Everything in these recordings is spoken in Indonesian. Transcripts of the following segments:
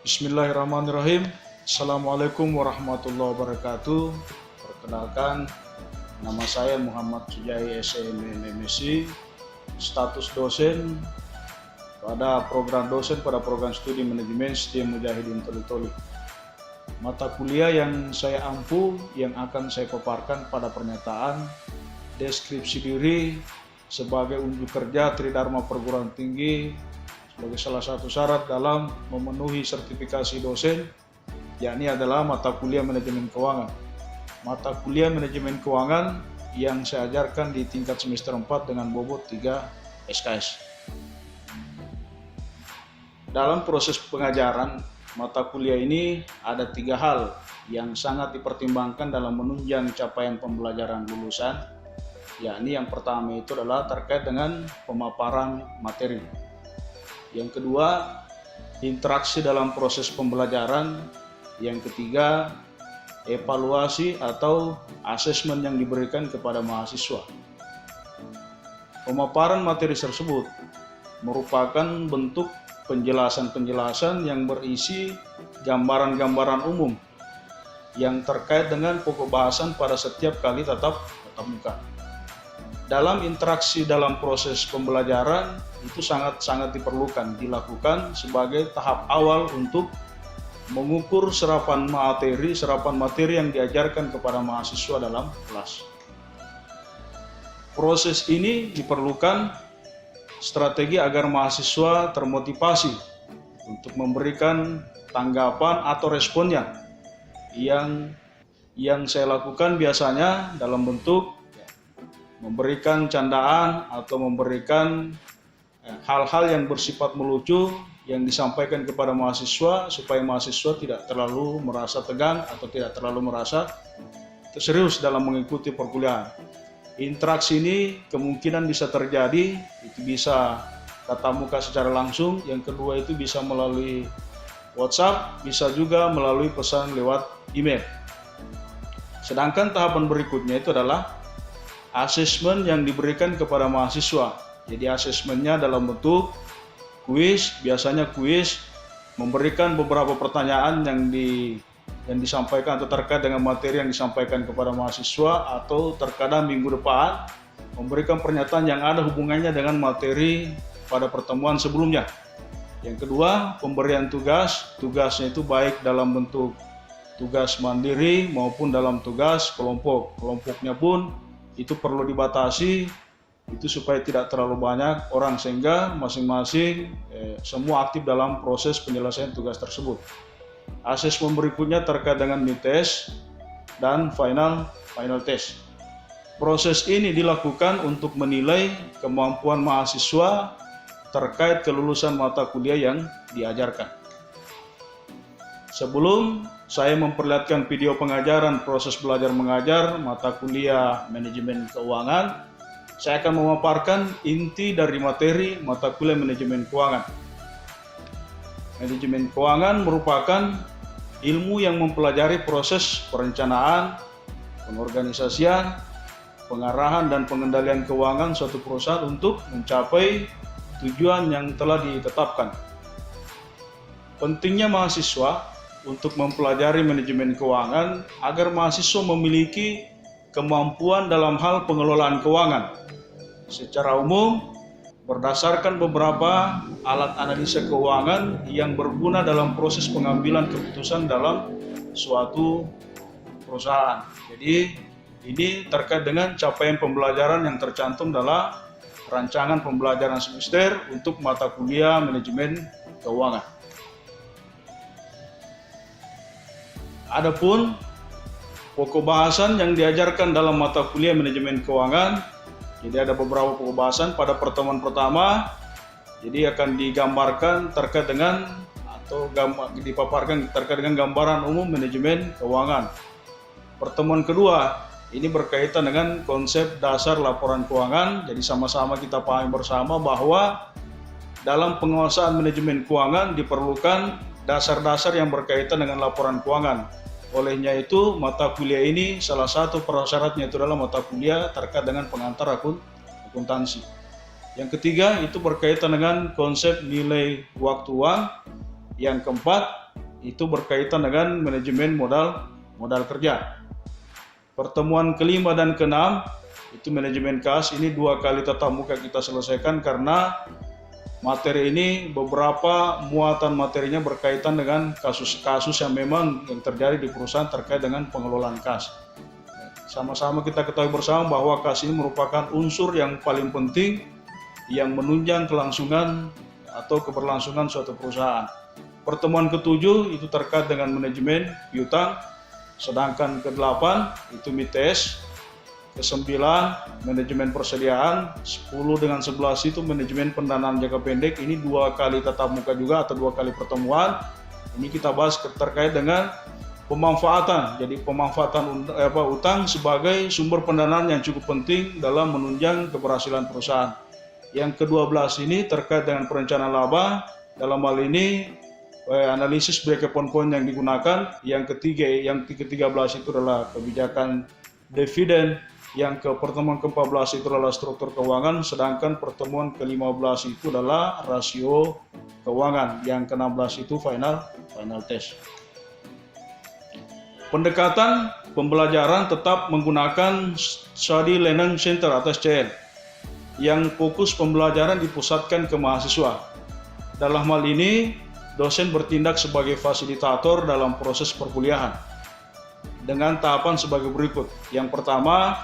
Bismillahirrahmanirrahim. Assalamualaikum warahmatullahi wabarakatuh. Perkenalkan, nama saya Muhammad Sujai SMMSI, status dosen pada program studi manajemen STIM Mujahidin Toli-Toli. Mata kuliah yang saya ampu yang akan saya paparkan pada pernyataan deskripsi diri sebagai unjuk kerja Tridharma Perguruan Tinggi sebagai salah satu syarat dalam memenuhi sertifikasi dosen, yakni adalah mata kuliah manajemen keuangan. Mata kuliah manajemen keuangan yang saya ajarkan di tingkat semester 4 dengan bobot 3 SKS. Dalam proses pengajaran mata kuliah ini ada 3 hal yang sangat dipertimbangkan dalam menunjang capaian pembelajaran lulusan, yakni yang pertama itu adalah terkait dengan pemaparan materi. Yang kedua, interaksi dalam proses pembelajaran. Yang ketiga, evaluasi atau asesmen yang diberikan kepada mahasiswa. Pemaparan materi tersebut merupakan bentuk penjelasan-penjelasan yang berisi gambaran-gambaran umum yang terkait dengan pokok bahasan pada setiap kali tatap muka. Dalam interaksi dalam proses pembelajaran itu sangat-sangat dilakukan sebagai tahap awal untuk mengukur serapan materi yang diajarkan kepada mahasiswa dalam kelas. Proses ini diperlukan strategi agar mahasiswa termotivasi untuk memberikan tanggapan atau responnya yang saya lakukan biasanya dalam bentuk memberikan candaan atau memberikan hal-hal yang bersifat melucu yang disampaikan kepada mahasiswa supaya mahasiswa tidak terlalu merasa tegang atau tidak terlalu merasa serius dalam mengikuti perkuliahan. Interaksi ini kemungkinan bisa terjadi, itu bisa tatap muka secara langsung, yang kedua itu bisa melalui WhatsApp, bisa juga melalui pesan lewat email. Sedangkan tahapan berikutnya itu adalah asesmen yang diberikan kepada mahasiswa. Jadi asesmennya dalam bentuk kuis, biasanya kuis memberikan beberapa pertanyaan yang disampaikan atau terkait dengan materi yang disampaikan kepada mahasiswa, atau terkadang minggu depan memberikan pernyataan yang ada hubungannya dengan materi pada pertemuan sebelumnya. Yang kedua, pemberian tugasnya itu baik dalam bentuk tugas mandiri maupun dalam tugas kelompok. Kelompoknya pun itu perlu dibatasi itu supaya tidak terlalu banyak orang sehingga masing-masing semua aktif dalam proses penyelesaian tugas tersebut. Asesmen berikutnya terkait dengan mid test dan final test. Proses ini dilakukan untuk menilai kemampuan mahasiswa terkait kelulusan mata kuliah yang diajarkan. Sebelum saya memperlihatkan video pengajaran proses belajar mengajar mata kuliah manajemen keuangan, saya akan memaparkan inti dari materi mata kuliah manajemen keuangan. Manajemen keuangan merupakan ilmu yang mempelajari proses perencanaan, pengorganisasian, pengarahan dan pengendalian keuangan suatu perusahaan untuk mencapai tujuan yang telah ditetapkan. Pentingnya mahasiswa untuk mempelajari manajemen keuangan agar mahasiswa memiliki kemampuan dalam hal pengelolaan keuangan. Secara umum, berdasarkan beberapa alat analisa keuangan yang berguna dalam proses pengambilan keputusan dalam suatu perusahaan. Jadi, ini terkait dengan capaian pembelajaran yang tercantum dalam rancangan pembelajaran semester untuk mata kuliah manajemen keuangan. Adapun pokok bahasan yang diajarkan dalam mata kuliah manajemen keuangan, jadi ada beberapa pokok bahasan. Pada pertemuan pertama, jadi akan digambarkan terkait dengan atau dipaparkan terkait dengan gambaran umum manajemen keuangan. Pertemuan kedua, ini berkaitan dengan konsep dasar laporan keuangan. Jadi sama-sama kita pahami bersama bahwa dalam penguasaan manajemen keuangan diperlukan dasar-dasar yang berkaitan dengan laporan keuangan. Olehnya itu, mata kuliah ini salah satu prasyaratnya itu adalah mata kuliah terkait dengan pengantar akuntansi. Yang ketiga itu berkaitan dengan konsep nilai waktu uang. Yang keempat itu berkaitan dengan manajemen modal kerja. Pertemuan kelima dan keenam itu manajemen kas. Ini 2 kali tatap muka kita selesaikan karena materi ini beberapa muatan materinya berkaitan dengan kasus-kasus yang memang yang terjadi di perusahaan terkait dengan pengelolaan kas. Sama-sama kita ketahui bersama bahwa kas ini merupakan unsur yang paling penting yang menunjang kelangsungan atau keberlangsungan suatu perusahaan. Pertemuan ke-7 itu terkait dengan manajemen piutang, sedangkan ke-8 itu MITES, ke-9 manajemen persediaan, 10 dengan 11 itu manajemen pendanaan jangka pendek. Ini 2 kali tatap muka juga atau 2 kali pertemuan. Ini kita bahas terkait dengan pemanfaatan. Jadi pemanfaatan utang sebagai sumber pendanaan yang cukup penting dalam menunjang keberhasilan perusahaan. Yang ke-12 ini terkait dengan perencanaan laba. Dalam hal ini analisis break-even point yang digunakan. Yang ke-13 itu adalah kebijakan dividen. Yang pertemuan ke-14 itu adalah struktur keuangan, sedangkan pertemuan ke-15 itu adalah rasio keuangan. Yang ke-16 itu final test. Pendekatan pembelajaran tetap menggunakan Study Learning Center atau SCL, yang fokus pembelajaran dipusatkan ke mahasiswa. Dalam hal ini, dosen bertindak sebagai fasilitator dalam proses perkuliahan dengan tahapan sebagai berikut. Yang pertama,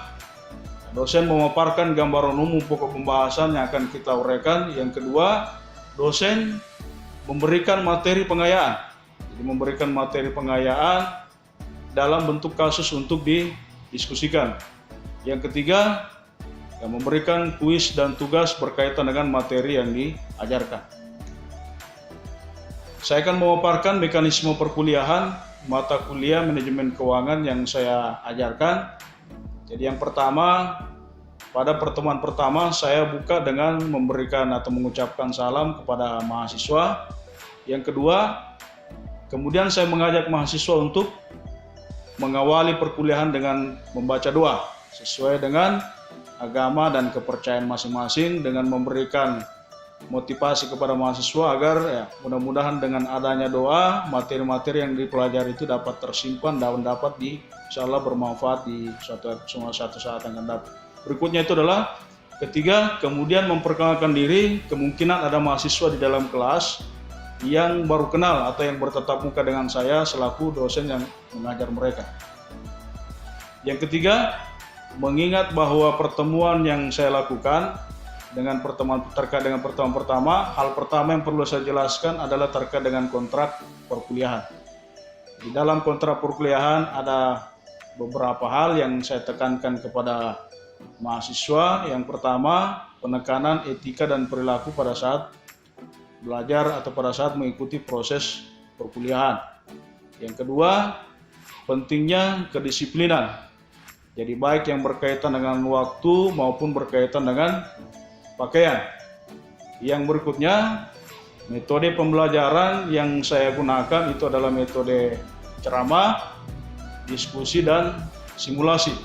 dosen memaparkan gambaran umum pokok pembahasan yang akan kita uraikan. Yang kedua, dosen memberikan materi pengayaan. Jadi memberikan materi pengayaan dalam bentuk kasus untuk didiskusikan. Yang ketiga, memberikan kuis dan tugas berkaitan dengan materi yang diajarkan. Saya akan memaparkan mekanisme perkuliahan mata kuliah manajemen keuangan yang saya ajarkan. Jadi yang pertama, pada pertemuan pertama saya buka dengan memberikan atau mengucapkan salam kepada mahasiswa. Yang kedua, kemudian saya mengajak mahasiswa untuk mengawali perkuliahan dengan membaca doa sesuai dengan agama dan kepercayaan masing-masing, dengan memberikan motivasi kepada mahasiswa agar mudah-mudahan dengan adanya doa, materi-materi yang dipelajari itu dapat tersimpan dan dapat insyaallah bermanfaat di suatu saat yang akan datang. Berikutnya itu adalah ketiga, kemudian memperkenalkan diri. Kemungkinan ada mahasiswa di dalam kelas yang baru kenal atau yang bertatap muka dengan saya selaku dosen yang mengajar mereka. Yang ketiga, mengingat bahwa pertemuan yang saya lakukan dengan pertemuan terkait dengan pertemuan pertama, hal pertama yang perlu saya jelaskan adalah terkait dengan kontrak perkuliahan. Di dalam kontrak perkuliahan ada beberapa hal yang saya tekankan kepada mahasiswa. Yang pertama, penekanan etika dan perilaku pada saat belajar atau pada saat mengikuti proses perkuliahan. Yang kedua, pentingnya kedisiplinan. Jadi baik yang berkaitan dengan waktu maupun berkaitan dengan pakaian. Yang berikutnya, metode pembelajaran yang saya gunakan itu adalah metode ceramah, diskusi, dan simulasi.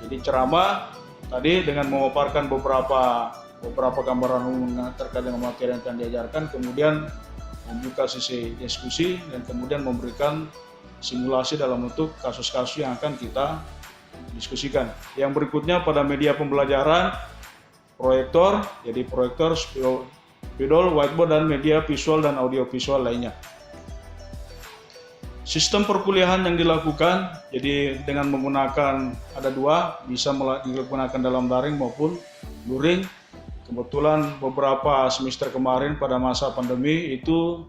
Jadi ceramah tadi dengan memaparkan beberapa gambaran umum terkait dengan materi yang akan diajarkan, kemudian membuka sisi diskusi, dan kemudian memberikan simulasi dalam bentuk kasus-kasus yang akan kita diskusikan. Yang berikutnya pada media pembelajaran, proyektor, jadi proyektor, spidol, whiteboard, dan media visual dan audio visual lainnya. Sistem perkuliahan yang dilakukan, jadi dengan menggunakan ada dua, bisa digunakan dalam daring maupun luring. Kebetulan beberapa semester kemarin pada masa pandemi itu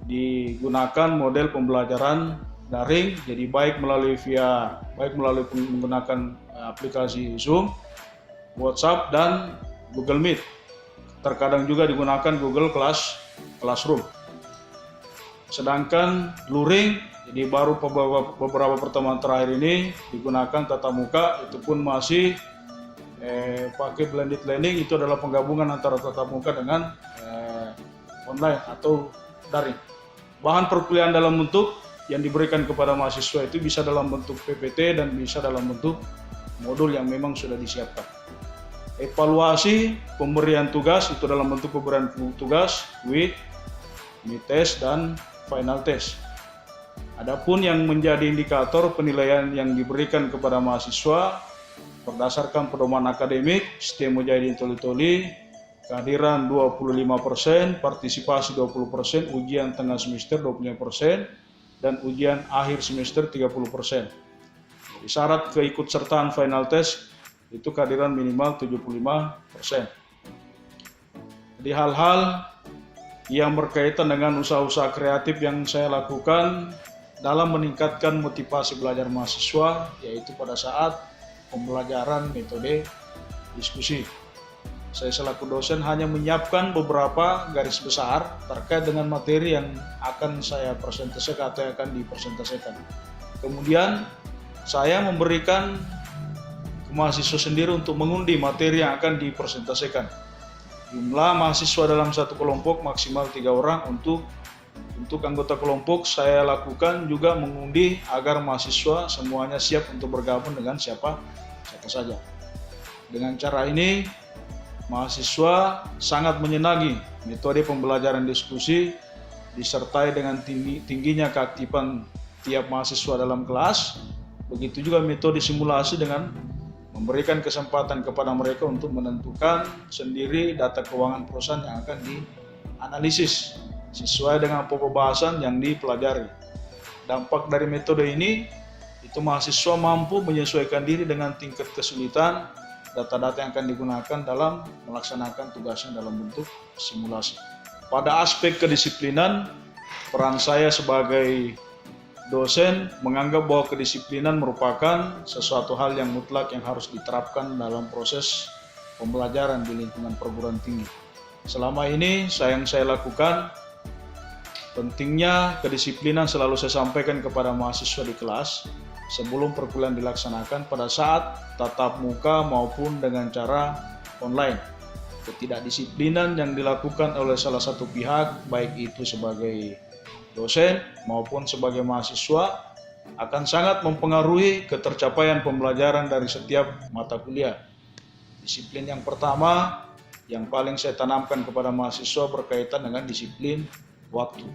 digunakan model pembelajaran daring, jadi baik melalui menggunakan aplikasi Zoom, WhatsApp, dan Google Meet. Terkadang juga digunakan Google Classroom. Sedangkan luring, jadi baru beberapa pertemuan terakhir ini digunakan tatap muka, itu pun masih pakai blended learning. Itu adalah penggabungan antara tatap muka dengan online atau daring. Bahan perkuliahan dalam bentuk yang diberikan kepada mahasiswa itu bisa dalam bentuk PPT dan bisa dalam bentuk modul yang memang sudah disiapkan. Evaluasi pemberian tugas itu dalam bentuk pemberian tugas, WIT, MITES, dan final test. Adapun yang menjadi indikator penilaian yang diberikan kepada mahasiswa berdasarkan pedoman akademik, STM Mujahidin Toli-Toli, kehadiran 25%, partisipasi 20%, ujian tengah semester 25%, dan ujian akhir semester 30%. Jadi syarat keikutsertaan final test itu kehadiran minimal 75%. Jadi hal-hal yang berkaitan dengan usaha-usaha kreatif yang saya lakukan dalam meningkatkan motivasi belajar mahasiswa, yaitu pada saat pembelajaran metode diskusi. Saya selaku dosen hanya menyiapkan beberapa garis besar terkait dengan materi yang akan saya presentasikan atau yang akan dipresentasikan. Kemudian saya memberikan ke mahasiswa sendiri untuk mengundi materi yang akan dipresentasikan. Jumlah mahasiswa dalam satu kelompok maksimal 3 orang. Untuk anggota kelompok saya lakukan juga mengundi agar mahasiswa semuanya siap untuk bergabung dengan siapa saja. Dengan cara ini mahasiswa sangat menyenangi metode pembelajaran diskusi disertai dengan tingginya keaktifan tiap mahasiswa dalam kelas. Begitu juga metode simulasi dengan memberikan kesempatan kepada mereka untuk menentukan sendiri data keuangan perusahaan yang akan dianalisis sesuai dengan pokok bahasan yang dipelajari. Dampak dari metode ini, itu mahasiswa mampu menyesuaikan diri dengan tingkat kesulitan data-data yang akan digunakan dalam melaksanakan tugasnya dalam bentuk simulasi. Pada aspek kedisiplinan, peran saya sebagai dosen menganggap bahwa kedisiplinan merupakan sesuatu hal yang mutlak yang harus diterapkan dalam proses pembelajaran di lingkungan perguruan tinggi. Selama ini yang saya lakukan, pentingnya kedisiplinan selalu saya sampaikan kepada mahasiswa di kelas sebelum perkuliahan dilaksanakan pada saat tatap muka maupun dengan cara online. Ketidakdisiplinan yang dilakukan oleh salah satu pihak, baik itu sebagai dosen maupun sebagai mahasiswa, akan sangat mempengaruhi ketercapaian pembelajaran dari setiap mata kuliah. Disiplin yang pertama yang paling saya tanamkan kepada mahasiswa berkaitan dengan disiplin waktu.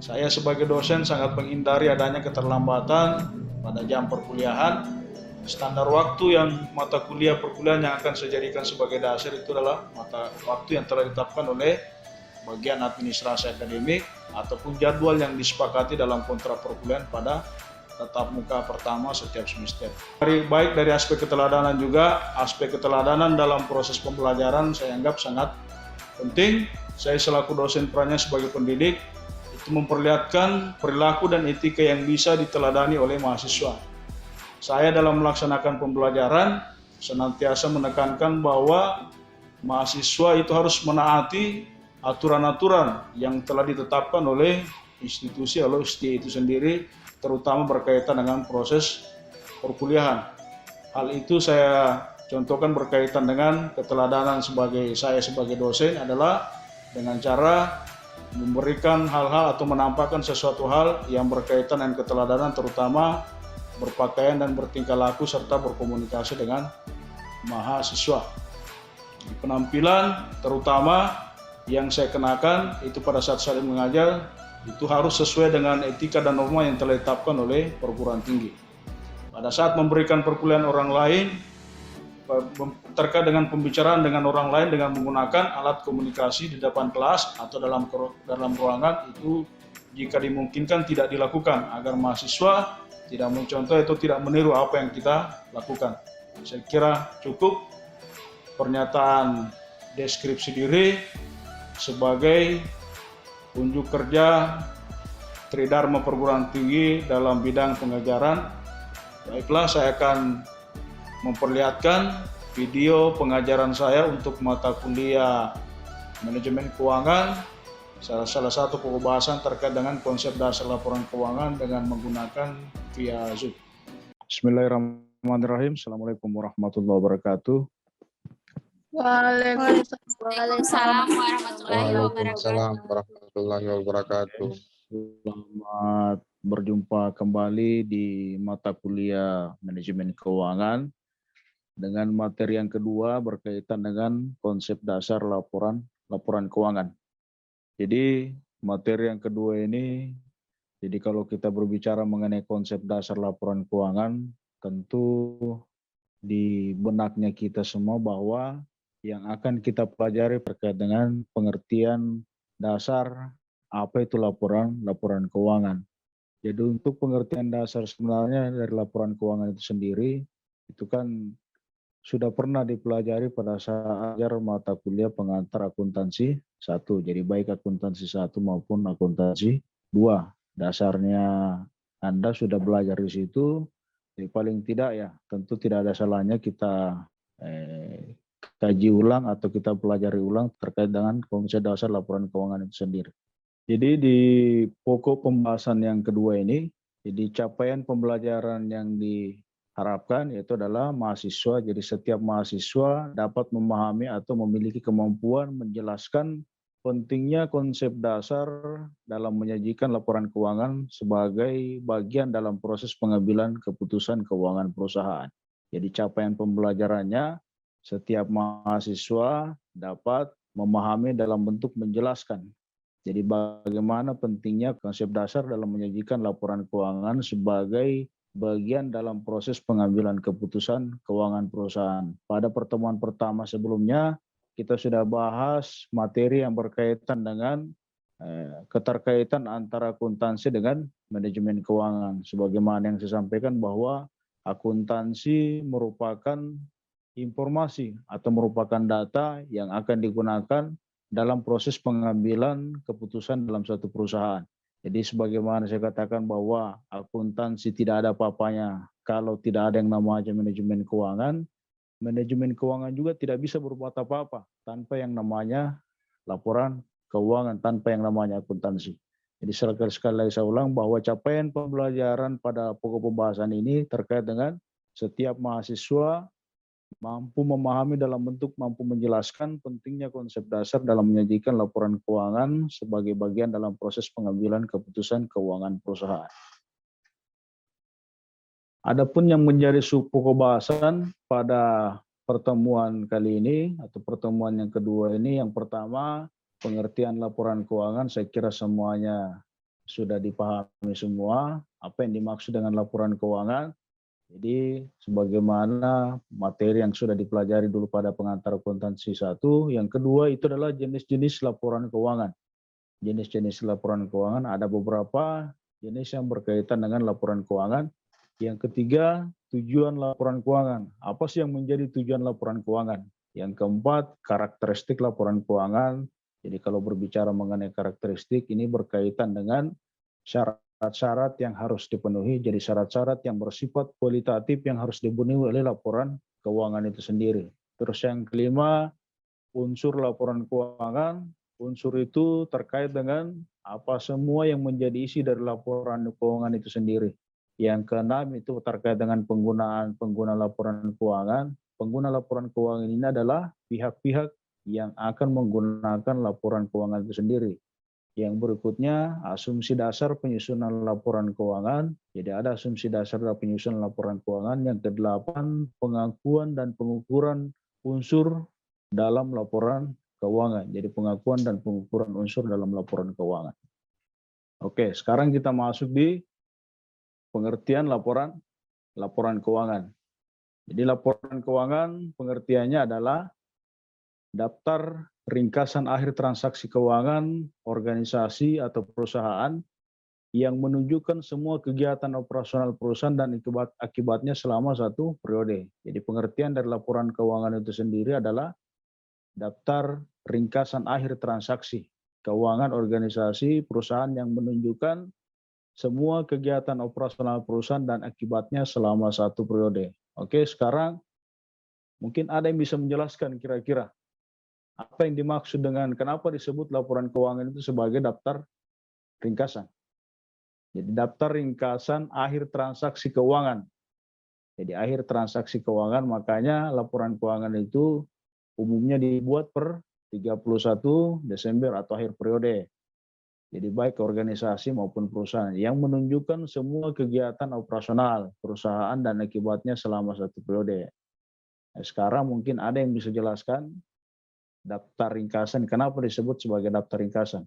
Saya sebagai dosen sangat menghindari adanya keterlambatan pada jam perkuliahan. Standar waktu yang mata kuliah perkuliahan yang akan saya jadikan sebagai dasar itu adalah mata waktu yang telah ditetapkan oleh bagian administrasi akademik ataupun jadwal yang disepakati dalam kontrak perkuliahan pada tatap muka pertama setiap semester. Baik dari aspek keteladanan juga, aspek keteladanan dalam proses pembelajaran saya anggap sangat penting. Saya selaku dosen perannya sebagai pendidik itu memperlihatkan perilaku dan etika yang bisa diteladani oleh mahasiswa. Saya dalam melaksanakan pembelajaran senantiasa menekankan bahwa mahasiswa itu harus menaati aturan-aturan yang telah ditetapkan oleh institusi atau STI itu sendiri, terutama berkaitan dengan proses perkuliahan. Hal itu saya contohkan berkaitan dengan keteladanan saya sebagai dosen adalah dengan cara memberikan hal-hal atau menampakkan sesuatu hal yang berkaitan dengan keteladanan, terutama berpakaian dan bertingkah laku serta berkomunikasi dengan mahasiswa. Di penampilan terutama yang saya kenakan itu pada saat saya mengajar itu harus sesuai dengan etika dan norma yang telah ditetapkan oleh perguruan tinggi. Pada saat memberikan perkuliahan orang lain, terkait dengan pembicaraan dengan orang lain dengan menggunakan alat komunikasi di depan kelas atau dalam ruangan itu jika dimungkinkan tidak dilakukan agar mahasiswa tidak mencontoh atau tidak meniru apa yang kita lakukan. Saya kira cukup pernyataan deskripsi diri sebagai unjuk kerja Tridharma Perguruan Tinggi dalam bidang pengajaran. Baiklah, saya akan memperlihatkan video pengajaran saya untuk mata kuliah manajemen keuangan, salah satu pokok bahasan terkait dengan konsep dasar laporan keuangan dengan menggunakan via Zoom. Bismillahirrahmanirrahim. Assalamualaikum warahmatullahi wabarakatuh. Waalaikumsalam warahmatullahi wabarakatuh. Selamat berjumpa kembali di mata kuliah manajemen keuangan dengan materi yang kedua berkaitan dengan konsep dasar laporan keuangan. Jadi materi yang kedua ini, jadi kalau kita berbicara mengenai konsep dasar laporan keuangan, tentu di benaknya kita semua bahwa yang akan kita pelajari terkait dengan pengertian dasar apa itu laporan keuangan. Jadi untuk pengertian dasar sebenarnya dari laporan keuangan itu sendiri, itu kan sudah pernah dipelajari pada saat ajar mata kuliah pengantar akuntansi 1. Jadi baik akuntansi 1 maupun akuntansi 2. Dasarnya Anda sudah belajar di situ, jadi paling tidak ya tentu tidak ada salahnya kita kaji ulang atau kita pelajari ulang terkait dengan konsep dasar laporan keuangan itu sendiri. Jadi di pokok pembahasan yang kedua ini, jadi capaian pembelajaran yang diharapkan yaitu adalah mahasiswa. Jadi setiap mahasiswa dapat memahami atau memiliki kemampuan menjelaskan pentingnya konsep dasar dalam menyajikan laporan keuangan sebagai bagian dalam proses pengambilan keputusan keuangan perusahaan. Jadi capaian pembelajarannya setiap mahasiswa dapat memahami dalam bentuk menjelaskan. Jadi bagaimana pentingnya konsep dasar dalam menyajikan laporan keuangan sebagai bagian dalam proses pengambilan keputusan keuangan perusahaan. Pada pertemuan pertama sebelumnya, kita sudah bahas materi yang berkaitan dengan keterkaitan antara akuntansi dengan manajemen keuangan. Sebagaimana yang saya sampaikan bahwa akuntansi merupakan informasi atau merupakan data yang akan digunakan dalam proses pengambilan keputusan dalam suatu perusahaan. Jadi sebagaimana saya katakan bahwa akuntansi tidak ada apa-apanya kalau tidak ada yang namanya manajemen keuangan juga tidak bisa berbuat apa-apa tanpa yang namanya laporan keuangan, tanpa yang namanya akuntansi. Jadi sekali lagi saya ulang bahwa capaian pembelajaran pada pokok pembahasan ini terkait dengan setiap mahasiswa mampu memahami dalam bentuk mampu menjelaskan pentingnya konsep dasar dalam menyajikan laporan keuangan sebagai bagian dalam proses pengambilan keputusan keuangan perusahaan. Adapun yang menjadi pokok bahasan pada pertemuan kali ini atau pertemuan yang kedua ini, yang pertama pengertian laporan keuangan, saya kira semuanya sudah dipahami semua apa yang dimaksud dengan laporan keuangan. Jadi sebagaimana materi yang sudah dipelajari dulu pada pengantar akuntansi 1, yang kedua itu adalah jenis-jenis laporan keuangan. Jenis-jenis laporan keuangan ada beberapa jenis yang berkaitan dengan laporan keuangan. Yang ketiga, tujuan laporan keuangan. Apa sih yang menjadi tujuan laporan keuangan? Yang keempat, karakteristik laporan keuangan. Jadi kalau berbicara mengenai karakteristik ini berkaitan dengan syarat-syarat yang harus dipenuhi, jadi syarat-syarat yang bersifat kualitatif yang harus dipenuhi oleh laporan keuangan itu sendiri. Terus yang kelima, unsur laporan keuangan. Unsur itu terkait dengan apa semua yang menjadi isi dari laporan keuangan itu sendiri. Yang keenam itu terkait dengan pengguna laporan keuangan. Pengguna laporan keuangan ini adalah pihak-pihak yang akan menggunakan laporan keuangan itu sendiri. Yang berikutnya, asumsi dasar penyusunan laporan keuangan. Jadi ada asumsi dasar dalam penyusunan laporan keuangan. Yang kedelapan, pengakuan dan pengukuran unsur dalam laporan keuangan. Jadi pengakuan dan pengukuran unsur dalam laporan keuangan. Oke, sekarang kita masuk di pengertian laporan keuangan. Jadi laporan keuangan pengertiannya adalah daftar ringkasan akhir transaksi keuangan organisasi atau perusahaan yang menunjukkan semua kegiatan operasional perusahaan dan akibatnya selama satu periode. Jadi pengertian dari laporan keuangan itu sendiri adalah daftar ringkasan akhir transaksi keuangan organisasi perusahaan yang menunjukkan semua kegiatan operasional perusahaan dan akibatnya selama satu periode. Oke, sekarang mungkin ada yang bisa menjelaskan kira-kira apa yang dimaksud dengan kenapa disebut laporan keuangan itu sebagai daftar ringkasan. Jadi daftar ringkasan akhir transaksi keuangan. Jadi akhir transaksi keuangan, makanya laporan keuangan itu umumnya dibuat per 31 Desember atau akhir periode. Jadi baik organisasi maupun perusahaan yang menunjukkan semua kegiatan operasional perusahaan dan akibatnya selama satu periode. Nah, sekarang mungkin ada yang bisa jelaskan daftar ringkasan, kenapa disebut sebagai daftar ringkasan?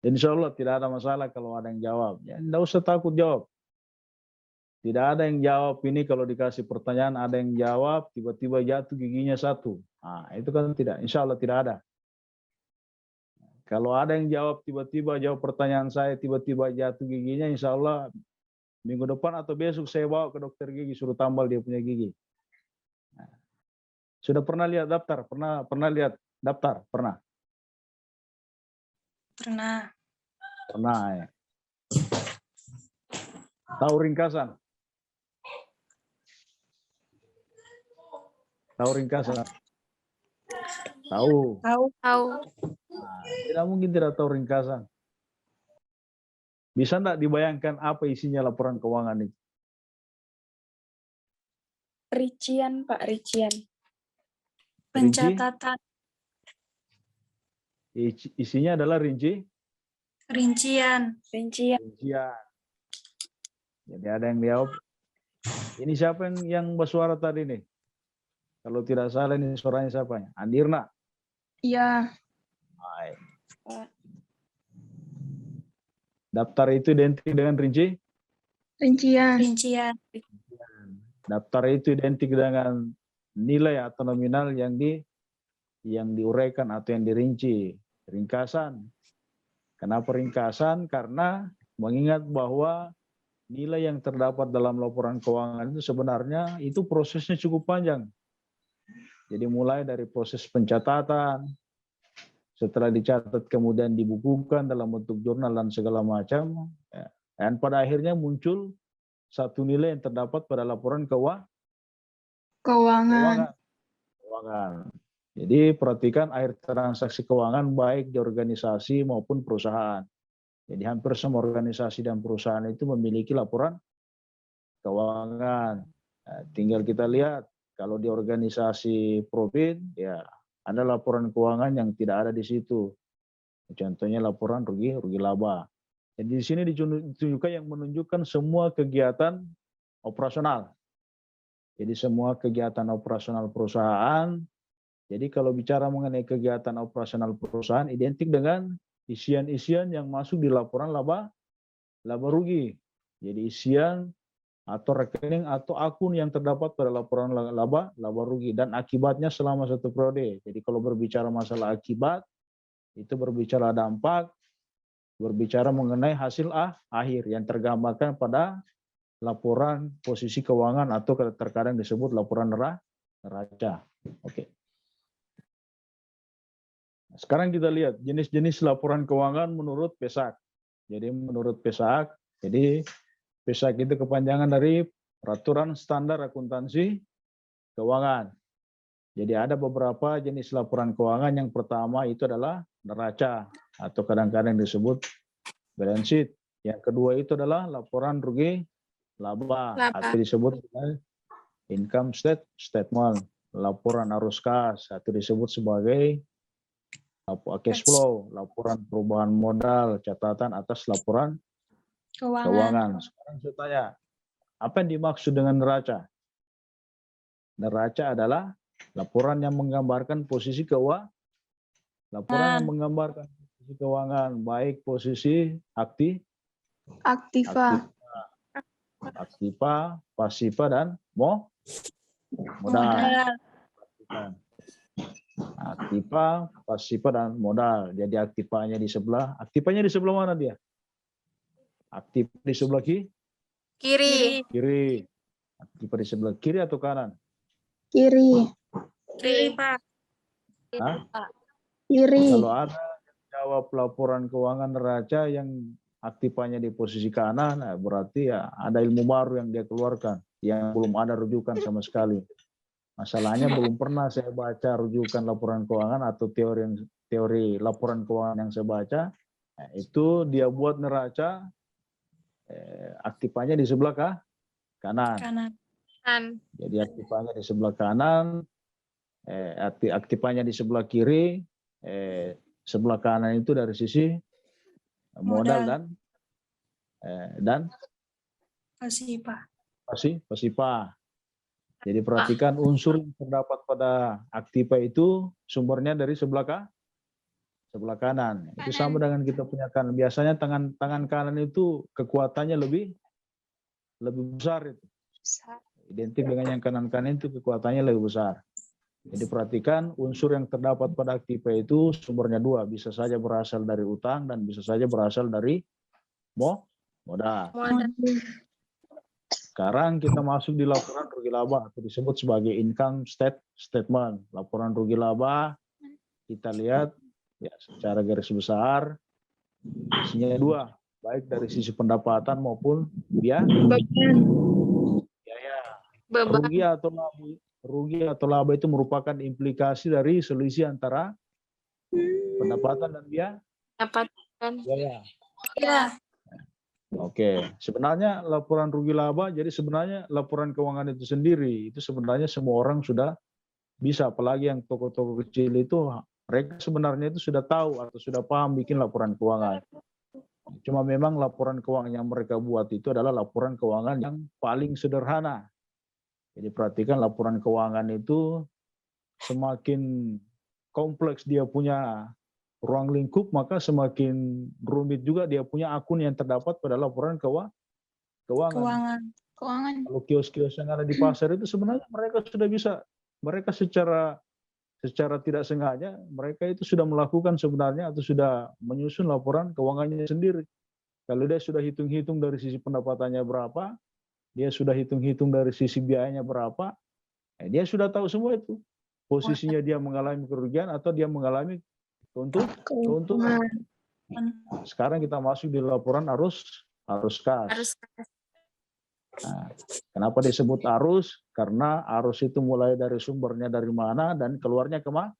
Insya Allah tidak ada masalah kalau ada yang jawab. Ya, tidak usah takut jawab. Tidak ada yang jawab ini kalau dikasih pertanyaan, ada yang jawab, tiba-tiba jatuh giginya satu. Nah, itu kan tidak, insya Allah tidak ada. Kalau ada yang jawab tiba-tiba jawab pertanyaan saya, tiba-tiba jatuh giginya, insya Allah minggu depan atau besok saya bawa ke dokter gigi, suruh tambal dia punya gigi. Nah, sudah pernah lihat daftar? Pernah lihat daftar? Pernah? Pernah. Pernah ya. Tahu ringkasan? Tahu ringkasan? Tahu. Tahu. Tahu. Nah, tidak mungkin tidak tahu ringkasan. Bisa enggak dibayangkan apa isinya laporan keuangan itu? Rincian, Pak, rincian. Rinci? Pencatatan. Isinya adalah rincian. Rincian. Jadi ada yang jawab. Ini siapa yang bersuara tadi nih? Kalau tidak salah ini suaranya siapa? Andirna. Iya. Baik. Daftar itu identik dengan rinci? Rincian. Daftar itu identik dengan nilai atau nominal yang diuraikan atau yang dirinci. Ringkasan. Kenapa ringkasan? Karena mengingat bahwa nilai yang terdapat dalam laporan keuangan itu sebenarnya itu prosesnya cukup panjang. Jadi mulai dari proses pencatatan, setelah dicatat kemudian dibukukan dalam bentuk jurnal dan segala macam, ya. Dan pada akhirnya muncul satu nilai yang terdapat pada laporan keuangan. Jadi perhatikan akhir transaksi keuangan baik di organisasi maupun perusahaan. Jadi hampir semua organisasi dan perusahaan itu memiliki laporan keuangan. Nah, tinggal kita lihat kalau di organisasi profit ya ada laporan keuangan yang tidak ada di situ. Contohnya laporan rugi laba. Jadi di sini ditunjukkan yang menunjukkan semua kegiatan operasional. Jadi semua kegiatan operasional perusahaan. Jadi kalau bicara mengenai kegiatan operasional perusahaan identik dengan isian-isian yang masuk di laporan laba rugi. Jadi isian atau rekening atau akun yang terdapat pada laporan laba rugi dan akibatnya selama satu periode. Jadi kalau berbicara masalah akibat itu berbicara dampak, berbicara mengenai hasil akhir yang tergambarkan pada laporan posisi keuangan atau terkadang disebut laporan neraca. Oke. Sekarang kita lihat jenis-jenis laporan keuangan menurut PESAK. Jadi menurut PESAK, jadi PESAK itu kepanjangan dari Peraturan Standar Akuntansi Keuangan. Jadi ada beberapa jenis laporan keuangan. Yang pertama itu adalah neraca atau kadang-kadang disebut balance sheet. Yang kedua itu adalah laporan rugi laba atau disebut income statement. Laporan arus kas atau disebut sebagai cash flow, laporan perubahan modal, catatan atas laporan keuangan. Sekarang saya tanya, apa yang dimaksud dengan neraca? Neraca adalah laporan yang menggambarkan posisi keuangan. Laporan yang menggambarkan posisi keuangan, baik posisi aktiva, pasiva, dan modal. Aktiva, pasiva, dan modal. Jadi aktivanya di sebelah mana dia? Aktif di sebelah Kiri. Aktiva di sebelah kiri atau kanan? Kiri, Pak. Hah? Kiri. Kalau ada yang jawab laporan keuangan neraca yang aktivanya di posisi kanan, nah berarti ya ada ilmu baru yang dia keluarkan, yang belum ada rujukan sama sekali. Masalahnya belum pernah saya baca rujukan laporan keuangan atau teori laporan keuangan yang saya baca, nah, itu dia buat neraca aktivanya di sebelah kanan. Jadi aktivanya di sebelah kanan, aktivanya di sebelah kiri, sebelah kanan itu dari sisi modal dan pasiva. Jadi perhatikan unsur yang terdapat pada aktiva itu sumbernya dari sebelah sebelah kanan. Itu sama dengan kita punya kanan. Biasanya tangan kanan itu kekuatannya lebih besar itu. Identik dengan yang kanan itu kekuatannya lebih besar. Jadi perhatikan unsur yang terdapat pada aktiva itu sumbernya dua. Bisa saja berasal dari utang dan bisa saja berasal dari modal. Sekarang kita masuk di laporan rugi laba atau disebut sebagai income statement. Laporan rugi laba kita lihat ya secara garis besar isinya dua, baik dari sisi pendapatan maupun biaya. Rugi atau laba itu merupakan implikasi dari selisih antara pendapatan dan biaya. Biaya. Ya. Oke, sebenarnya laporan rugi laba, jadi sebenarnya laporan keuangan itu sendiri, itu sebenarnya semua orang sudah bisa, apalagi yang toko-toko kecil itu, mereka sebenarnya itu sudah tahu atau sudah paham bikin laporan keuangan. Cuma memang laporan keuangan yang mereka buat itu adalah laporan keuangan yang paling sederhana. Jadi perhatikan laporan keuangan itu semakin kompleks dia punya ruang lingkup, maka semakin rumit juga dia punya akun yang terdapat pada laporan keuangan. Kalau kios-kios yang ada di pasar itu sebenarnya mereka sudah bisa, mereka secara tidak sengaja mereka itu sudah melakukan sebenarnya atau sudah menyusun laporan keuangannya sendiri. Kalau dia sudah hitung-hitung dari sisi pendapatannya berapa, dia sudah hitung-hitung dari sisi biayanya berapa, dia sudah tahu semua itu. Posisinya dia mengalami kerugian atau dia mengalami keuntungan. Sekarang kita masuk di laporan arus kas. Nah, kenapa disebut arus? Karena arus itu mulai dari sumbernya dari mana dan keluarnya kemana?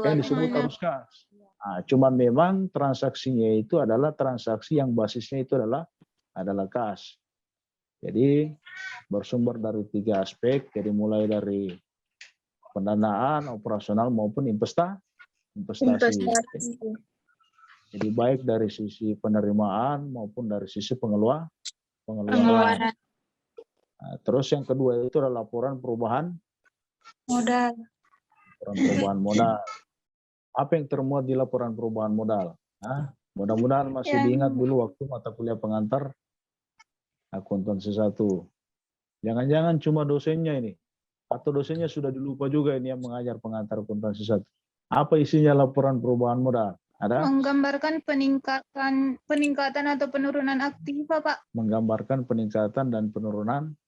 Yang disebut arus kas. Nah, cuman memang transaksinya itu adalah transaksi yang basisnya itu adalah kas. Jadi bersumber dari 3 aspek. Jadi mulai dari pendanaan, operasional maupun investasi. Jadi baik dari sisi penerimaan maupun dari sisi pengeluaran. Nah, terus yang kedua itu adalah laporan perubahan Modal. Perubahan modal. Apa yang termuat di laporan perubahan modal? Nah, mudah-mudahan masih diingat dulu waktu mata kuliah pengantar akuntansi 1. Jangan-jangan cuma dosennya ini atau dosennya sudah dilupa juga ini yang mengajar pengantar akuntansi 1. Apa isinya laporan perubahan modal? Ada? Menggambarkan peningkatan atau penurunan aktiva, Pak. Menggambarkan peningkatan dan penurunan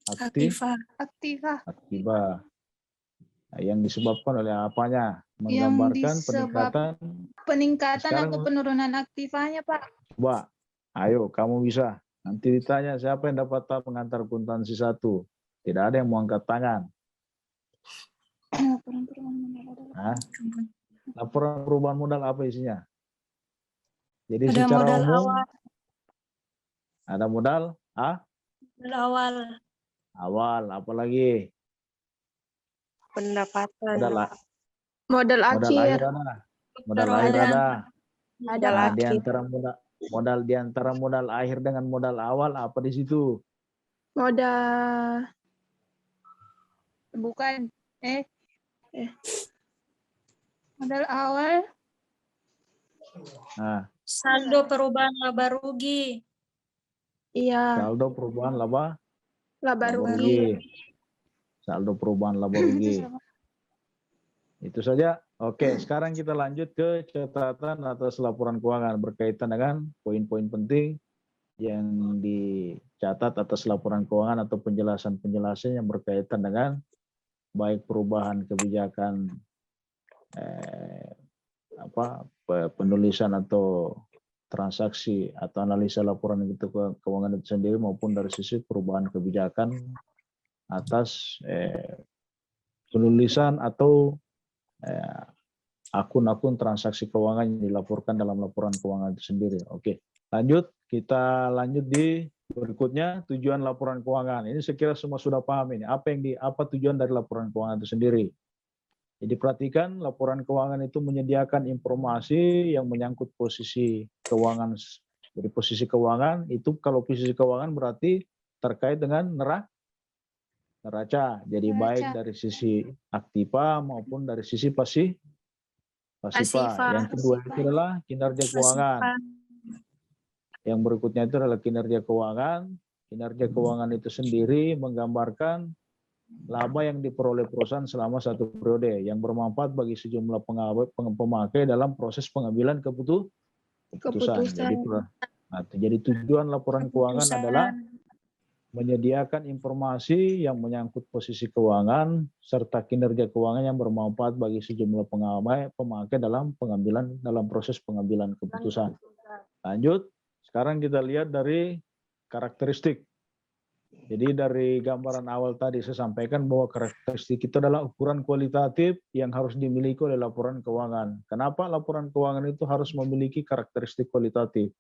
aktiva. Nah, yang disebabkan oleh apanya? Menggambarkan peningkatan atau penurunan aktivanya, Pak. Coba, ayo kamu bisa. Nanti ditanya siapa yang dapat tahap pengantar akuntansi 1. Tidak ada yang mau angkat tangan. Nah, laporan perubahan modal apa isinya? Jadi Ada secara modal umum awal. ada modal Modal awal, apalagi pendapatan. Modal akhir. Modal akhir ada. Ada, Nah, Pak. di antara modal akhir dengan modal awal apa di situ? Modal modal awal. Nah, Saldo perubahan laba rugi. Iya. saldo perubahan laba rugi. Saldo perubahan laba rugi. Itu saja. Oke, sekarang kita lanjut ke catatan atas laporan keuangan berkaitan dengan poin-poin penting yang dicatat atas laporan keuangan atau penjelasan-penjelasan yang berkaitan dengan baik perubahan kebijakan penulisan atau transaksi atau analisa laporan itu keuangan itu sendiri maupun dari sisi perubahan kebijakan atas penulisan atau akun-akun transaksi keuangan yang dilaporkan dalam laporan keuangan itu sendiri. Oke, lanjut. Kita lanjut di berikutnya, tujuan laporan keuangan. Ini saya kira semua sudah paham ini. Apa tujuan dari laporan keuangan itu sendiri? Jadi perhatikan, laporan keuangan itu menyediakan informasi yang menyangkut posisi keuangan. Jadi posisi keuangan itu, kalau posisi keuangan berarti terkait dengan neraca. Jadi baik dari sisi aktiva maupun dari sisi Pasifa. Yang kedua itu adalah kinerja keuangan. Pasifa. Yang berikutnya itu adalah kinerja keuangan. Kinerja keuangan itu sendiri menggambarkan laba yang diperoleh perusahaan selama satu periode yang bermanfaat bagi sejumlah pemakai dalam proses pengambilan keputusan. Jadi tujuan laporan keuangan adalah menyediakan informasi yang menyangkut posisi keuangan serta kinerja keuangan yang bermanfaat bagi sejumlah pemakai dalam proses pengambilan keputusan. Lanjut, sekarang kita lihat dari karakteristik. Jadi dari gambaran awal tadi saya sampaikan bahwa karakteristik itu adalah ukuran kualitatif yang harus dimiliki oleh laporan keuangan. Kenapa laporan keuangan itu harus memiliki karakteristik kualitatif?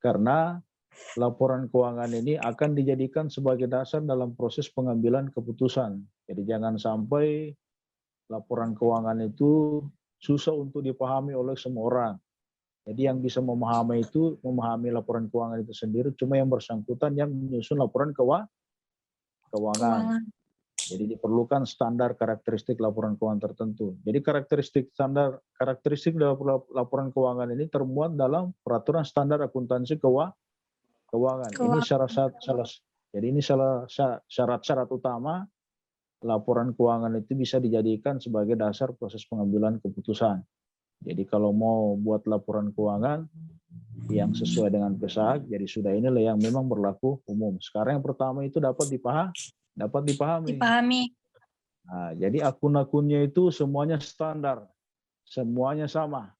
Karena laporan keuangan ini akan dijadikan sebagai dasar dalam proses pengambilan keputusan. Jadi jangan sampai laporan keuangan itu susah untuk dipahami oleh semua orang. Jadi yang bisa memahami laporan keuangan itu sendiri cuma yang bersangkutan yang menyusun laporan keuangan. Jadi diperlukan standar karakteristik laporan keuangan tertentu. Jadi karakteristik dalam laporan keuangan ini termuat dalam peraturan standar akuntansi keuangan. Ini syarat-syarat utama laporan keuangan itu bisa dijadikan sebagai dasar proses pengambilan keputusan. Jadi kalau mau buat laporan keuangan yang sesuai dengan PSAK, jadi sudah inilah yang memang berlaku umum. Sekarang yang pertama itu dapat dipahami. Nah, jadi akun-akunnya itu semuanya standar, semuanya sama.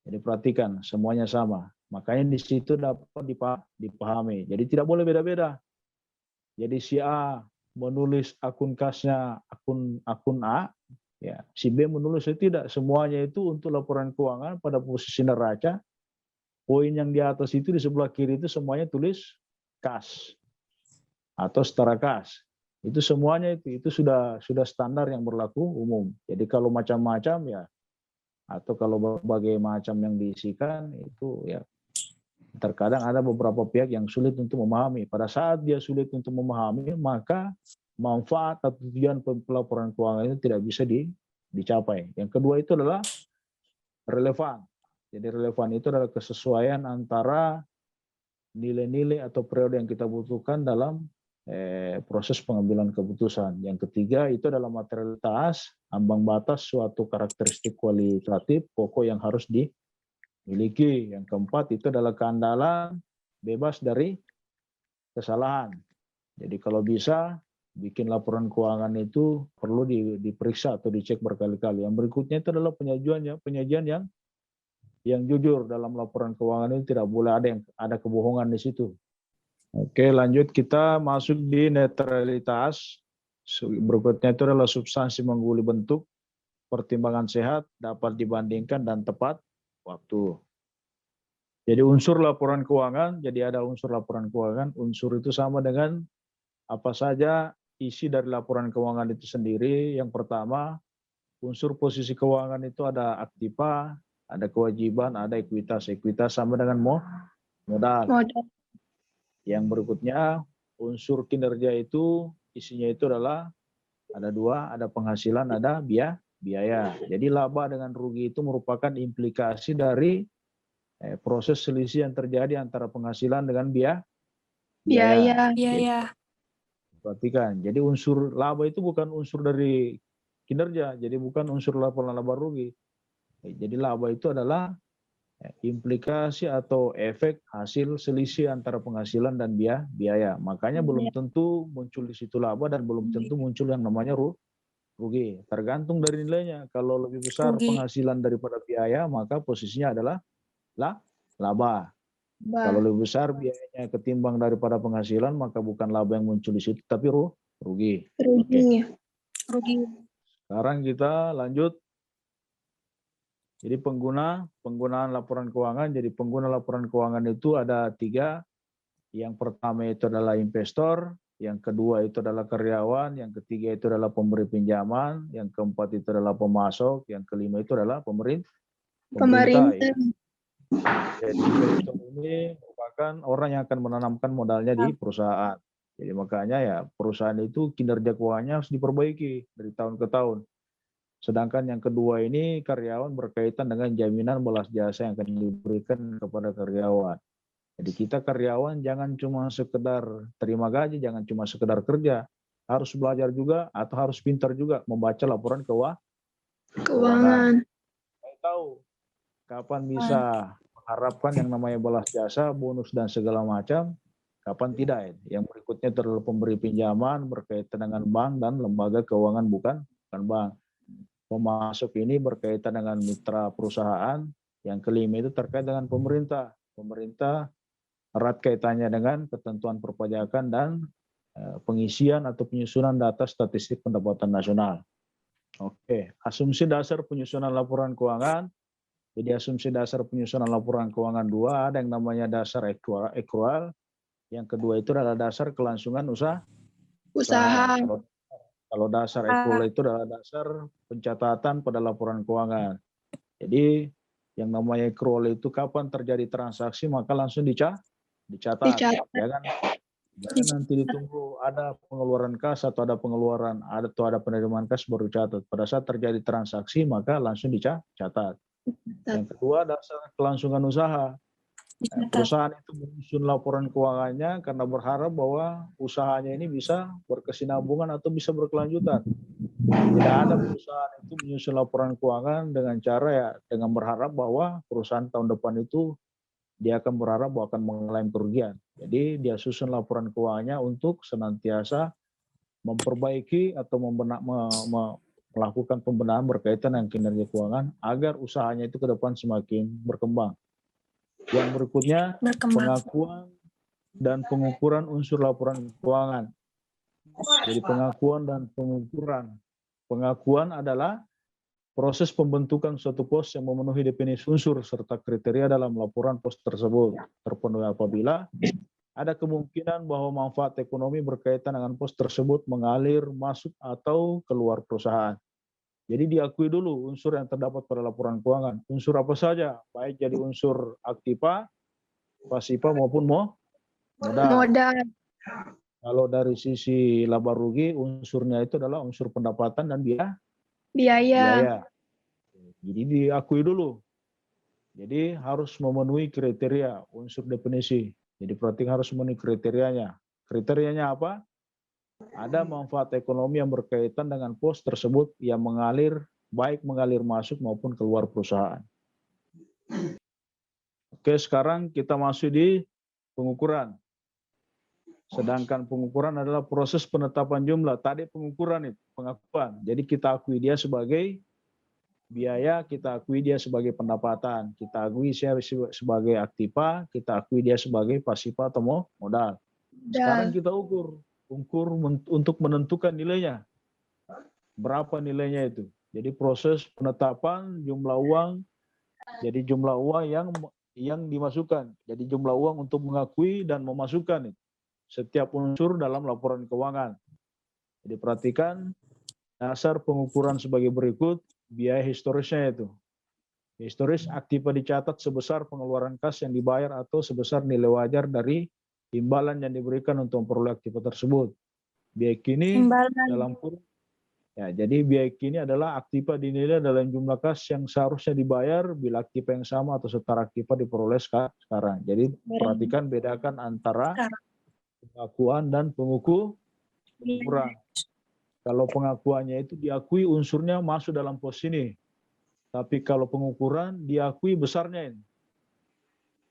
Jadi perhatikan, semuanya sama. Makanya di situ dapat dipahami. Jadi tidak boleh beda-beda. Jadi si A menulis akun kasnya akun A, ya, si B menulis tidak. Semuanya itu untuk laporan keuangan pada posisi neraca. Poin yang di atas itu di sebelah kiri itu semuanya tulis kas atau setara kas. Itu semuanya itu sudah standar yang berlaku umum. Jadi kalau macam-macam ya atau kalau berbagai macam yang diisikan itu ya terkadang ada beberapa pihak yang sulit untuk memahami. Pada saat dia sulit untuk memahami, maka manfaat atau tujuan pelaporan keuangan itu tidak bisa dicapai. Yang kedua itu adalah relevan. Jadi relevan itu adalah kesesuaian antara nilai-nilai atau periode yang kita butuhkan dalam proses pengambilan keputusan. Yang ketiga itu adalah materialitas, ambang batas suatu karakteristik kualitatif pokok yang harus dimiliki. Yang keempat itu adalah keandalan bebas dari kesalahan. Jadi kalau bisa bikin laporan keuangan itu perlu diperiksa atau dicek berkali-kali. Yang berikutnya itu adalah penyajian yang jujur dalam laporan keuangan itu tidak boleh ada kebohongan di situ. Oke, lanjut kita masuk di netralitas. Berikutnya itu adalah substansi mengguli bentuk, pertimbangan sehat, dapat dibandingkan dan tepat waktu. Jadi unsur laporan keuangan, jadi ada unsur laporan keuangan, unsur itu sama dengan apa saja isi dari laporan keuangan itu sendiri. Yang pertama, unsur posisi keuangan itu ada aktiva, ada kewajiban, ada ekuitas. Ekuitas sama dengan modal. Yang berikutnya, unsur kinerja itu isinya itu adalah ada dua, ada penghasilan, ada biaya. Jadi laba dengan rugi itu merupakan implikasi dari proses selisih yang terjadi antara penghasilan dengan biaya. Perhatikan, jadi unsur laba itu bukan unsur dari kinerja, jadi bukan unsur laporan laba rugi. Jadi laba itu adalah implikasi atau efek hasil selisih antara penghasilan dan biaya. Makanya belum tentu muncul di situ laba dan belum tentu muncul yang namanya rugi. Tergantung dari nilainya. Kalau lebih besar penghasilan daripada biaya, maka posisinya adalah laba. Kalau lebih besar biayanya ketimbang daripada penghasilan, maka bukan laba yang muncul di situ, tapi rugi. Rugi. Sekarang kita lanjut. Jadi penggunaan laporan keuangan. Jadi pengguna laporan keuangan itu ada 3. Yang pertama itu adalah investor, yang kedua itu adalah karyawan, yang ketiga itu adalah pemberi pinjaman, yang keempat itu adalah pemasok, yang kelima itu adalah pemerintah. Jadi investor ini merupakan orang yang akan menanamkan modalnya di perusahaan. Jadi makanya ya perusahaan itu kinerja keuangannya harus diperbaiki dari tahun ke tahun. Sedangkan yang kedua ini karyawan berkaitan dengan jaminan balas jasa yang akan diberikan kepada karyawan. Jadi kita karyawan jangan cuma sekedar terima gaji, jangan cuma sekedar kerja. Harus belajar juga atau harus pintar juga membaca laporan Keuangan. Saya tahu kapan bisa mengharapkan yang namanya balas jasa, bonus dan segala macam, kapan tidak. Yang berikutnya adalah pemberi pinjaman berkaitan dengan bank dan lembaga keuangan bukan bank. Pemasok ini berkaitan dengan mitra perusahaan. Yang kelima itu terkait dengan pemerintah. Pemerintah erat kaitannya dengan ketentuan perpajakan dan pengisian atau penyusunan data statistik pendapatan nasional. Oke, asumsi dasar penyusunan laporan keuangan. Jadi asumsi dasar penyusunan laporan keuangan dua, ada yang namanya dasar akrual. Yang kedua itu adalah dasar kelangsungan usaha. Kalau dasar akrual itu adalah dasar pencatatan pada laporan keuangan. Jadi yang namanya akrual itu kapan terjadi transaksi maka langsung dicatat. Ya kan? Jangan nanti ditunggu ada pengeluaran kas atau ada pengeluaran atau ada penerimaan kas baru catat. Pada saat terjadi transaksi maka langsung dicatat. Yang kedua dasar kelangsungan usaha. Perusahaan itu menyusun laporan keuangannya karena berharap bahwa usahanya ini bisa berkesinambungan atau bisa berkelanjutan. Tidak ada perusahaan itu menyusun laporan keuangan dengan cara ya dengan berharap bahwa perusahaan tahun depan itu dia akan berharap bahwa akan mengalami kerugian. Jadi dia susun laporan keuangannya untuk senantiasa memperbaiki atau melakukan pembenahan berkaitan dengan kinerja keuangan agar usahanya itu ke depan semakin berkembang. Yang berikutnya pengakuan dan pengukuran unsur laporan keuangan. Jadi pengakuan dan pengukuran. Pengakuan adalah proses pembentukan suatu pos yang memenuhi definisi unsur serta kriteria dalam laporan pos tersebut terpenuhi apabila ada kemungkinan bahwa manfaat ekonomi berkaitan dengan pos tersebut mengalir masuk atau keluar perusahaan. Jadi diakui dulu unsur yang terdapat pada laporan keuangan. Unsur apa saja, baik jadi unsur aktiva, pasiva maupun modal. Kalau dari sisi laba rugi, unsurnya itu adalah unsur pendapatan dan biaya. Jadi diakui dulu. Jadi harus memenuhi kriteria unsur definisi. Jadi perhatikan harus memenuhi kriterianya. Kriterianya apa? Ada manfaat ekonomi yang berkaitan dengan pos tersebut yang mengalir, baik mengalir masuk maupun keluar perusahaan. Oke, sekarang kita masuk di pengukuran. Sedangkan pengukuran adalah proses penetapan jumlah. Tadi pengukuran itu, pengakuan. Jadi kita akui dia sebagai biaya, kita akui dia sebagai pendapatan, kita akui dia sebagai aktiva, kita akui dia sebagai pasiva atau modal. Sekarang kita ukur untuk menentukan nilainya. Berapa nilainya itu? Jadi proses penetapan jumlah uang, jadi jumlah uang yang dimasukkan. Jadi jumlah uang untuk mengakui dan memasukkan setiap unsur dalam laporan keuangan. Jadi perhatikan dasar pengukuran sebagai berikut. Biaya historisnya itu. Historis aktiva dicatat sebesar pengeluaran kas yang dibayar atau sebesar nilai wajar dari imbalan yang diberikan untuk memperoleh aktiva tersebut. Biaya kini dalam kurung. Ya, jadi biaya kini adalah aktiva dinilai dalam jumlah kas yang seharusnya dibayar bila aktiva yang sama atau setara aktiva diperoleh sekarang. Jadi perhatikan bedakan antara pengakuan dan pengukuran. Kalau pengakuannya itu diakui unsurnya masuk dalam pos ini. Tapi kalau pengukuran diakui besarnya ini.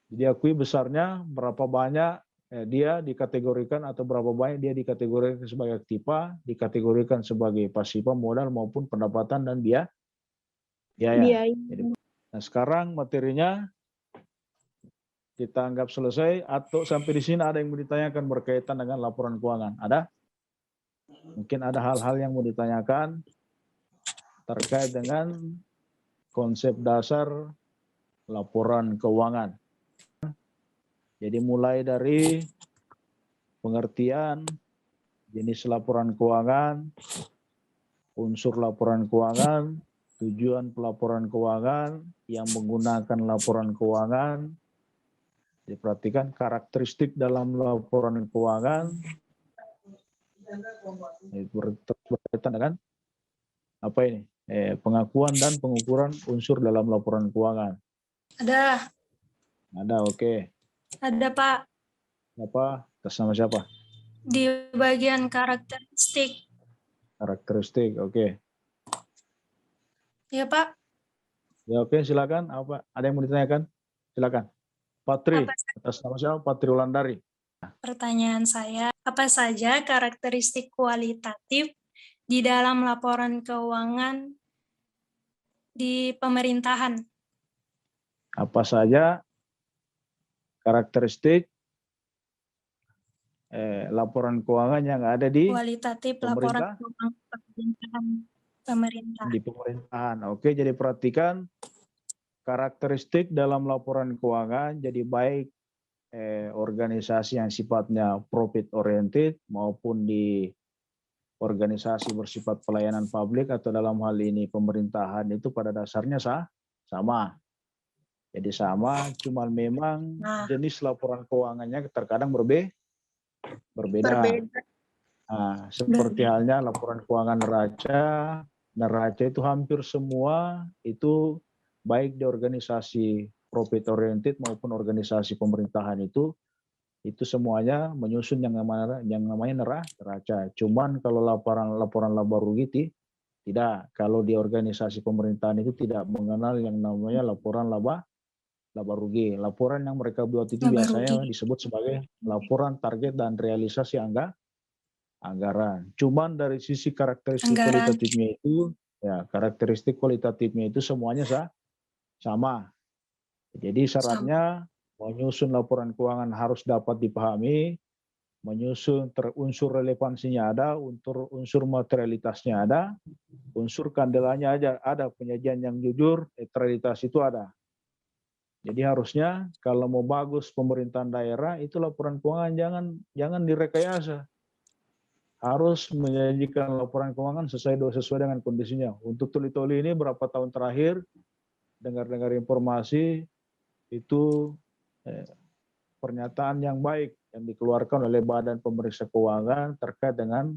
Diakui besarnya berapa banyak dia dikategorikan atau berapa banyak dia dikategorikan sebagai aktiva, dikategorikan sebagai pasiva, modal maupun pendapatan dan biaya. Jadi, nah sekarang materinya kita anggap selesai atau sampai di sini ada yang mau ditanyakan berkaitan dengan laporan keuangan? Ada? Mungkin ada hal-hal yang mau ditanyakan terkait dengan konsep dasar laporan keuangan. Jadi mulai dari pengertian, jenis laporan keuangan, unsur laporan keuangan, tujuan pelaporan keuangan, yang menggunakan laporan keuangan. Diperhatikan karakteristik dalam laporan keuangan, berkaitan dengan apa ini? pengakuan dan pengukuran unsur dalam laporan keuangan. Ada. Ada, oke. Ada, Pak. Apa? Atas nama siapa? Di bagian karakteristik. Karakteristik, oke. Ya, Pak. Ya, oke, silakan. Apa? Ada yang mau ditanyakan? Silakan. Patri, Apa atas nama siapa? Patri Wulandari. pertanyaan saya? Apa saja karakteristik kualitatif di dalam laporan keuangan di pemerintahan? Apa saja karakteristik laporan keuangan yang ada di Kualitatif laporan pemerintah? keuangan pemerintah. Di pemerintahan. Oke, jadi perhatikan karakteristik dalam laporan keuangan. Jadi baik organisasi yang sifatnya profit oriented maupun di organisasi bersifat pelayanan publik atau dalam hal ini pemerintahan itu pada dasarnya sama. Jadi sama, cuman memang jenis laporan keuangannya terkadang berbeda. Nah, seperti halnya laporan keuangan neraca itu hampir semua itu baik di organisasi profit oriented maupun organisasi pemerintahan itu semuanya menyusun yang namanya neraca. Cuman kalau laporan laba rugi tidak. Kalau di organisasi pemerintahan itu tidak mengenal yang namanya laporan laba rugi. Laporan yang mereka buat itu biasanya disebut sebagai laporan target dan realisasi anggaran. Cuman dari sisi karakteristik kualitatifnya itu, ya karakteristik kualitatifnya itu semuanya sama. Jadi syaratnya menyusun laporan keuangan harus dapat dipahami, menyusun unsur relevansinya ada, unsur materialitasnya ada, unsur kandelanya ada, penyajian yang jujur, netralitas itu ada. Jadi harusnya kalau mau bagus pemerintahan daerah itu laporan keuangan jangan direkayasa. Harus menyajikan laporan keuangan sesuai dengan kondisinya. Untuk Toli-Toli ini berapa tahun terakhir dengar informasi itu pernyataan yang baik yang dikeluarkan oleh Badan Pemeriksa Keuangan terkait dengan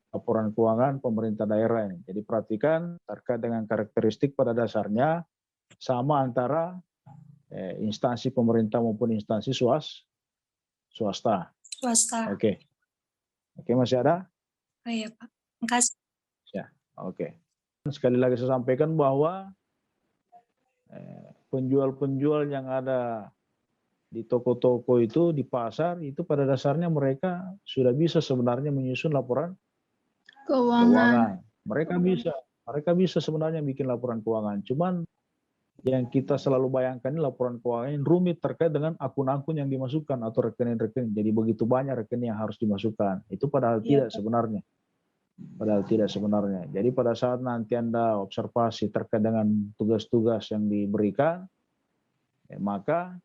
laporan keuangan pemerintah daerah ini. Jadi perhatikan terkait dengan karakteristik pada dasarnya sama antara instansi pemerintah maupun instansi swasta. Oke. Oke, masih ada? Oh iya, Pak. Makasih. Ya, oke. Sekali lagi saya sampaikan bahwa penjual-penjual yang ada di toko-toko itu, di pasar, itu pada dasarnya mereka sudah bisa sebenarnya menyusun laporan keuangan. Mereka bisa sebenarnya bikin laporan keuangan. Cuman yang kita selalu bayangkan ini laporan keuangan yang rumit terkait dengan akun-akun yang dimasukkan atau rekening-rekening. Jadi begitu banyak rekening yang harus dimasukkan. Itu padahal tidak sebenarnya. Jadi pada saat nanti Anda observasi terkait dengan tugas-tugas yang diberikan, maka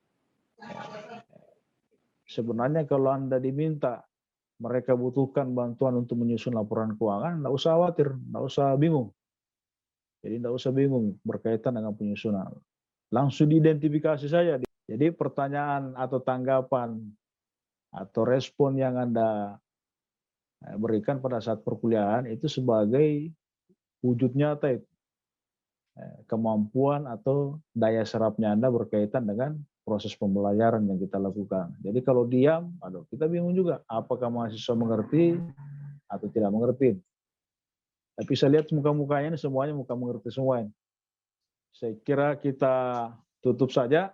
sebenarnya kalau Anda diminta mereka butuhkan bantuan untuk menyusun laporan keuangan, tidak usah khawatir, tidak usah bingung. Jadi tidak usah bingung berkaitan dengan penyusunan. Langsung diidentifikasi saja. Jadi pertanyaan atau tanggapan atau respon yang Anda berikan pada saat perkuliahan itu sebagai wujud nyata kemampuan atau daya serapnya Anda berkaitan dengan proses pembelajaran yang kita lakukan. Jadi kalau diam, kita bingung juga apakah mahasiswa mengerti atau tidak mengerti. Tapi saya lihat muka-mukanya ini semuanya muka mengerti semua ini. Saya kira kita tutup saja.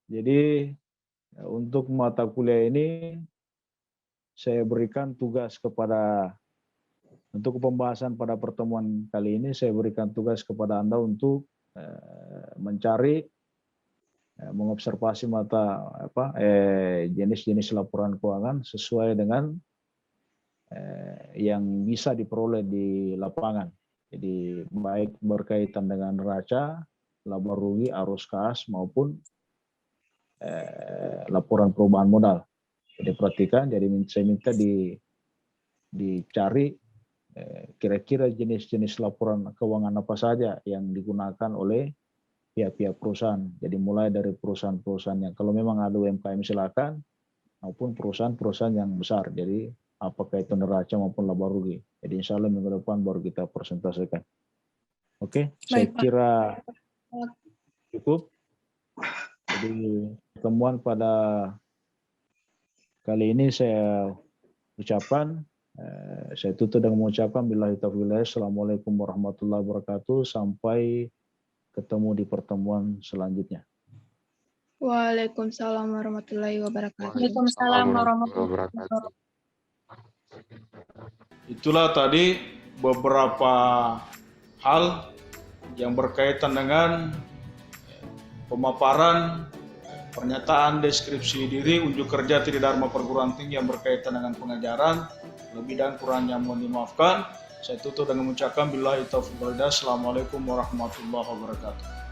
Jadi untuk mata kuliah ini saya berikan tugas untuk pembahasan pada pertemuan kali ini saya berikan tugas kepada Anda untuk mencari mengobservasi jenis-jenis laporan keuangan sesuai dengan yang bisa diperoleh di lapangan. Jadi baik berkaitan dengan neraca, laba rugi, arus kas maupun laporan perubahan modal. Jadi perhatikan, jadi saya minta dicari kira-kira jenis-jenis laporan keuangan apa saja yang digunakan oleh pihak-pihak perusahaan. Jadi mulai dari perusahaan-perusahaan yang kalau memang ada UMKM silakan, maupun perusahaan-perusahaan yang besar. Jadi apakah itu neraca maupun laba rugi. Jadi insya Allah minggu depan baru kita presentasikan. Oke, saya Baik, Pak. kira cukup. Jadi pertemuan pada kali ini saya ucapkan, saya tutup dengan mengucapkan billahi taufiq wal hidayah. Assalamualaikum warahmatullahi wabarakatuh. Sampai ketemu di pertemuan selanjutnya. Waalaikumsalam warahmatullahi wabarakatuh. Waalaikumsalam warahmatullahi wabarakatuh. Itulah tadi beberapa hal yang berkaitan dengan pemaparan pernyataan deskripsi diri unjuk kerja Tridharma Perguruan Tinggi yang berkaitan dengan pengajaran. Lebih dan kurangnya mohon dimaafkan. Saya tutup dengan mengucapkan billahi taufiq wal hidayah. Assalamualaikum warahmatullahi wabarakatuh.